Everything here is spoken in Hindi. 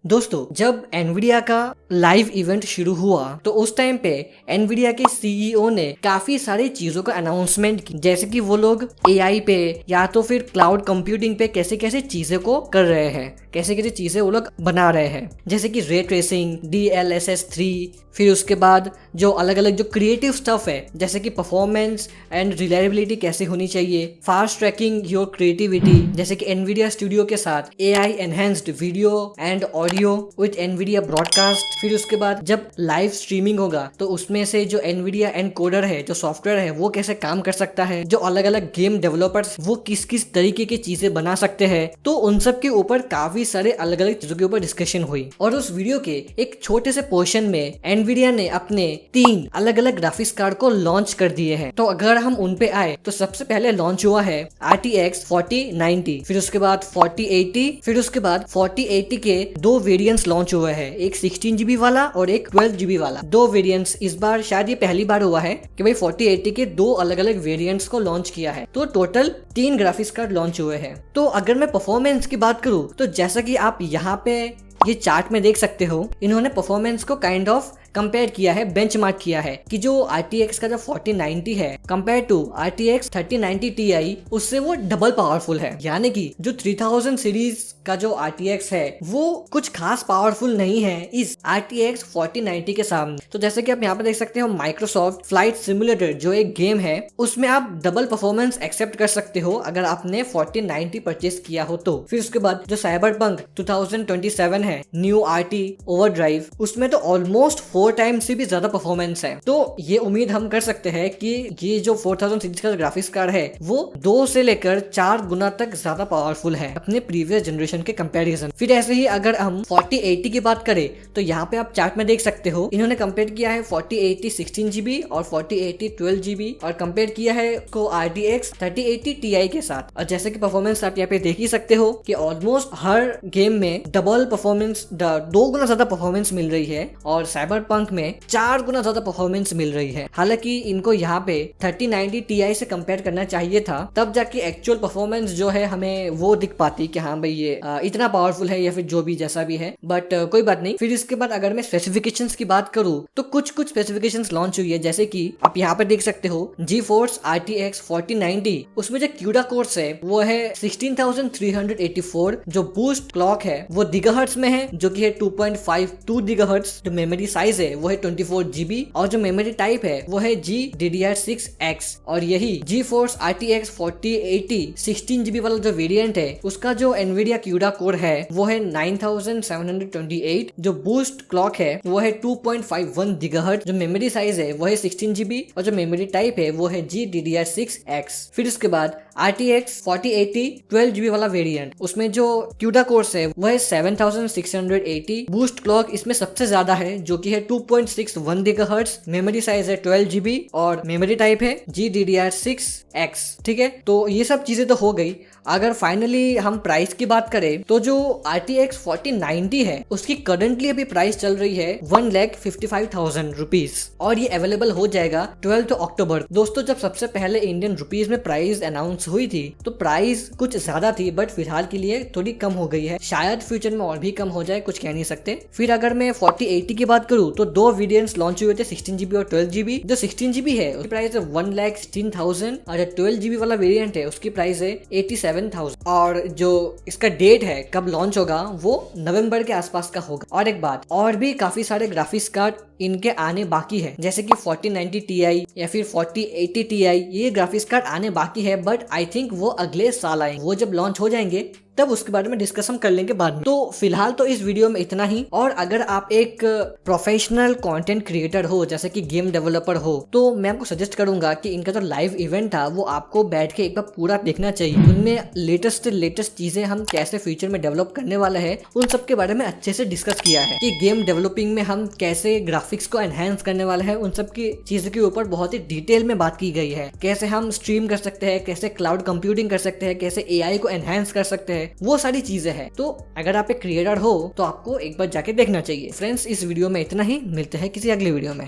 दोस्तों, जब एनवीडिया का लाइव इवेंट शुरू हुआ तो उस टाइम पे एनवीडिया के सीईओ ने काफी सारी चीजों का अनाउंसमेंट की, जैसे कि वो लोग एआई पे या तो फिर क्लाउड कंप्यूटिंग पे कैसे कैसे चीजें को कर रहे हैं, कैसे कैसे चीजें वो लोग बना रहे हैं, जैसे कि रे ट्रेसिंग, DLSS 3, फिर उसके बाद जो अलग अलग जो क्रिएटिव स्टफ है जैसे कि परफॉर्मेंस एंड रिलायबिलिटी कैसे होनी चाहिए, फास्ट ट्रैकिंग योर क्रिएटिविटी जैसे कि एनवीडिया स्टूडियो के साथ AI enhanced video and audio with Nvidia broadcast. फिर उसके बाद जब लाइव स्ट्रीमिंग होगा तो उसमें से जो एनवीडिया एनकोडर है, जो सॉफ्टवेयर है, वो कैसे काम कर सकता है, जो अलग अलग गेम डेवलपर्स वो किस किस तरीके की चीजें बना सकते हैं। तो उन सब के ऊपर काफी सारे अलग अलग चीजों के ऊपर डिस्कशन हुई और उस वीडियो के एक छोटे से पोर्शन में एनवीडिया ने अपने 3 अलग अलग ग्राफिक्स कार्ड को लॉन्च कर दिए हैं। तो अगर हम उन पे आए तो सबसे पहले लॉन्च हुआ है RTX 4090, फिर उसके बाद 4080, फिर उसके बाद 4080 के 2 वेरिएंट्स लॉन्च हुए हैं, एक 16GB वाला और एक 12GB वाला। 2 वेरिएंट्स, इस बार शायद ये पहली बार हुआ है कि भाई 4080 के 2 अलग अलग वेरिएंट्स को लॉन्च किया है। तो टोटल 3 ग्राफिक्स कार्ड लॉन्च हुए हैं। तो अगर मैं परफॉर्मेंस की बात करूं तो जैसा कि आप यहाँ पे ये चार्ट में देख सकते हो, इन्होंने परफॉर्मेंस को काइंड ऑफ कंपेयर किया है, बेंचमार्क किया है कि जो RTX का जो 4090 है कंपेयर टू RTX 3090 Ti, उससे वो डबल पावरफुल है। यानी कि जो 3000 सीरीज का जो RTX है वो कुछ खास पावरफुल नहीं है इस RTX 4090 के सामने। तो जैसे कि आप यहाँ पे देख सकते हो, माइक्रोसॉफ्ट फ्लाइट सिमुलेटर जो एक गेम है उसमें आप डबल परफॉर्मेंस एक्सेप्ट कर सकते हो अगर आपने 4090 परचेस किया हो तो। फिर उसके बाद जो साइबरपंक 2027 है, न्यू RT ओवरड्राइव, उसमें तो ऑलमोस्ट 4 टाइम्स से भी ज्यादा परफॉर्मेंस है। तो ये उम्मीद हम कर सकते हैं कि ये जो 4000 सीरीज का ग्राफिक्स कार्ड है वो 2 से लेकर 4 गुना तक ज्यादा पावरफुल है अपने प्रीवियस जनरेशन के कंपैरिजन। फिर ऐसे ही अगर हम 4080 की बात करें तो यहाँ पे आप चार्ट में देख सकते हो, इन्होंने कंपेयर किया है 4080 16GB और 4080 12GB और कंपेयर किया है उसको RTX 3080 Ti के साथ। और जैसे कि परफॉर्मेंस आप यहाँ पे देख ही सकते हो कि ऑलमोस्ट हर गेम में डबल परफॉर्मेंस, 2 गुना ज्यादा परफॉर्मेंस मिल रही है और साइबरपंक में 4 गुना ज्यादा परफॉर्मेंस मिल रही है। हालांकि इनको यहाँ पे 3090 Ti से कंपेयर करना चाहिए था, तब जाके एक्चुअल परफॉर्मेंस जो है हमें वो दिख पाती कि हाँ भाई ये इतना पावरफुल है या फिर जो भी जैसा भी है, बट कोई बात नहीं। फिर इसके बाद अगर मैं स्पेसिफिकेशंस की बात करूँ तो कुछ स्पेसिफिकेशंस लॉन्च हुई है, जैसे कि आप यहाँ पे देख सकते हो GeForce RTX 4090, उसमें जो CUDA कोर्स है वो है 16384, जो बूस्ट क्लॉक है वो गीगाहर्ट्ज में है जो कि है 2.52 गीगाहर्ट्ज, जो मेमोरी साइज है वो है 24GB और जो मेमोरी टाइप है वो है GDDR6X। और यही GeForce RTX 4080 16GB वाला जो वेरिएंट है उसका जो एनवीडिया CUDA कोर है वो है 9728, जो बूस्ट क्लॉक है वो है 2.51 गीगाहर्ट्ज, जो मेमोरी साइज है वो है 16GB और जो मेमोरी टाइप है वो है GDDR6X। फिर उसके बाद RTX 4080 12GB वाला वेरिएंट, उसमें जो CUDA कोर्स है वो है 7680, बूस्ट क्लॉक इसमें सबसे ज्यादा है जो कि है 2.61 गीगाहर्ट्ज, मेमोरी साइज है 12GB और मेमोरी टाइप है GDDR6X। ठीक है, तो ये सब चीजें तो हो गई। अगर फाइनली हम प्राइस की बात करें तो जो RTX 4090 है उसकी करंटली अभी प्राइस चल रही है 1,55,000 रुपीज और ये अवेलेबल हो जाएगा 12 अक्टूबर। दोस्तों, जब सबसे पहले इंडियन रुपीज में प्राइस अनाउंस हुई थी तो प्राइस कुछ ज्यादा थी, बट फिलहाल के लिए थोड़ी कम हो गई है, शायद फ्यूचर में और भी कम हो जाए, कुछ कह नहीं सकते। फिर अगर मैं 4080 की बात करूँ तो 2 वेरिएंट्स लॉन्च हुए थे, 16GB और 12GB। जो 16GB है उसकी प्राइस है 1,16,000 और जो 12GB वाला वेरिएंट है उसकी प्राइस है 87,000। और जो इसका डेट है कब लॉन्च होगा वो नवंबर के आसपास का होगा। और एक बात और, भी काफी सारे ग्राफिक्स कार्ड इनके आने बाकी है, जैसे कि 4090 Ti या फिर 4080 Ti, ये ग्राफिक्स कार्ड आने बाकी है, बट आई थिंक वो अगले साल आएंगे। वो जब लॉन्च हो जाएंगे तब उसके बारे में डिस्कशन कर लेंगे बाद में। तो फिलहाल तो इस वीडियो में इतना ही। और अगर आप एक प्रोफेशनल कंटेंट क्रिएटर हो, जैसे कि गेम डेवलपर हो, तो मैं आपको सजेस्ट करूंगा कि इनका जो लाइव इवेंट था वो आपको बैठ के एक बार पूरा देखना चाहिए। उनमें लेटेस्ट चीजें हम कैसे फ्यूचर में डेवलप करने वाले हैं उन सब के बारे में अच्छे से डिस्कस किया है कि गेम डेवलपिंग में हम कैसे ग्राफिक्स को एनहेंस करने वाले हैं, उन सब की चीजों के ऊपर बहुत ही डिटेल में बात की गई है। कैसे हम स्ट्रीम कर सकते हैं, कैसे क्लाउड कंप्यूटिंग कर सकते हैं, कैसे AI को एनहेंस कर सकते हैं, वो सारी चीजें हैं। तो अगर आप एक क्रिएटर हो तो आपको एक बार जाके देखना चाहिए। फ्रेंड्स, इस वीडियो में इतना ही, मिलते हैं किसी अगले वीडियो में।